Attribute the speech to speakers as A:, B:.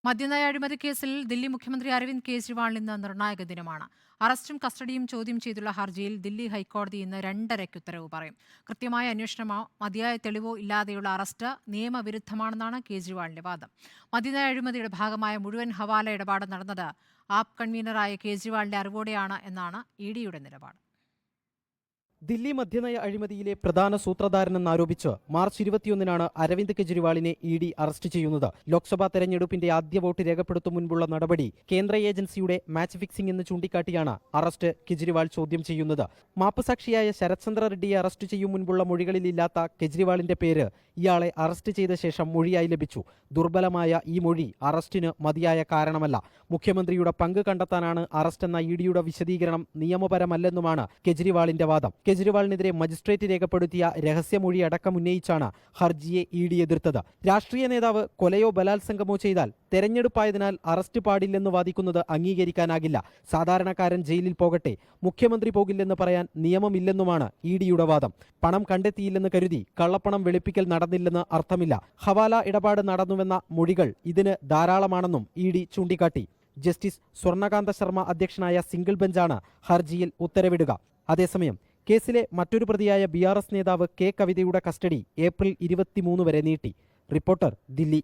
A: മദ്യനയ അഴിമതി കേസിൽ ദില്ലി മുഖ്യമന്ത്രി അരവിന്ദ് കെജ്രിവാളിന് ഇന്ന് നിർണായക ദിനമാണ്. അറസ്റ്റും കസ്റ്റഡിയും ചോദ്യം ചെയ്തുള്ള ഹർജിയിൽ ദില്ലി ഹൈക്കോടതി ഇന്ന് 2:30-ക്ക് ഉത്തരവ് പറയും. കൃത്യമായ അന്വേഷണമോ മതിയായ തെളിവോ ഇല്ലാതെയുള്ള അറസ്റ്റ് നിയമവിരുദ്ധമാണെന്നാണ് കേജ്രിവാളിന്റെ വാദം. മദ്യനയ അഴിമതിയുടെ ഭാഗമായ മുഴുവൻ ഹവാല ഇടപാട് നടന്നത് ആപ് കൺവീനറായ കേജ്രിവാളിന്റെ അറിവോടെയാണ് എന്നാണ് ഇഡിയുടെ നിലപാട്.
B: ദില്ലി മദ്യനയ അഴിമതിയിലെ പ്രധാന സൂത്രധാരനെന്നാരോപിച്ച് മാർച്ച് 21-നാണ് അരവിന്ദ് കെജ്രിവാളിനെ ഇഡി അറസ്റ്റ് ചെയ്യുന്നത്. ലോക്സഭാ തെരഞ്ഞെടുപ്പിന്റെ ആദ്യ വോട്ട് രേഖപ്പെടുത്തും മുൻപുള്ള നടപടി കേന്ദ്ര ഏജൻസിയുടെ മാച്ച് ഫിക്സിംഗ് എന്ന് ചൂണ്ടിക്കാട്ടിയാണ് അറസ്റ്റ് കെജ്രിവാൾ ചോദ്യം ചെയ്യുന്നത്. മാപ്പുസാക്ഷിയായ ശരത് ചന്ദ്ര റെഡ്ഡിയെ അറസ്റ്റ് ചെയ്യും മുൻപുള്ള മൊഴികളിലില്ലാത്ത കെജ്രിവാളിന്റെ പേര് ഇയാളെ അറസ്റ്റ് ചെയ്ത ശേഷം മൊഴിയായി ലഭിച്ചു. ദുർബലമായ ഈ മൊഴി അറസ്റ്റിന് മതിയായ കാരണമല്ല. മുഖ്യമന്ത്രിയുടെ പങ്ക് കണ്ടെത്താനാണ് അറസ്റ്റെന്ന ഇഡിയുടെ വിശദീകരണം നിയമപരമല്ലെന്നുമാണ് കെജ്രിവാളിന്റെ വാദം. കെജ്രിവാളിനെതിരെ മജിസ്ട്രേറ്റ് രേഖപ്പെടുത്തിയ രഹസ്യമൊഴി അടക്കം ഉന്നയിച്ചാണ് ഹർജിയെ ഇഡി എതിർത്തത്. രാഷ്ട്രീയ നേതാവ് കൊലയോ ബലാത്സംഗമോ ചെയ്താൽ തെരഞ്ഞെടുപ്പായതിനാൽ അറസ്റ്റ് പാടില്ലെന്ന് വാദിക്കുന്നത് അംഗീകരിക്കാനാകില്ല. സാധാരണക്കാരൻ ജയിലിൽ പോകട്ടെ, മുഖ്യമന്ത്രി പോകില്ലെന്ന് പറയാൻ നിയമമില്ലെന്നുമാണ് ഇഡിയുടെ വാദം. പണം കണ്ടെത്തിയില്ലെന്ന് കരുതി കള്ളപ്പണം വെളുപ്പിക്കൽ നടന്നില്ലെന്ന് അർത്ഥമില്ല. ഹവാല ഇടപാട് നടന്നുവെന്ന മൊഴികൾ ഇതിന് ധാരാളമാണെന്നും ഇഡി ചൂണ്ടിക്കാട്ടി. ജസ്റ്റിസ് സ്വർണകാന്ത ശർമ്മ അധ്യക്ഷനായ സിംഗിൾ ബെഞ്ചാണ് ഹർജിയിൽ ഉത്തരവിടുക. അതേസമയം കേസിലെ മറ്റൊരു പ്രതിയായ BRS നേതാവ് കെ കവിതയുടെ കസ്റ്റഡി ഏപ്രിൽ 23 വരെ നീട്ടി. റിപ്പോർട്ടർ, ദില്ലി.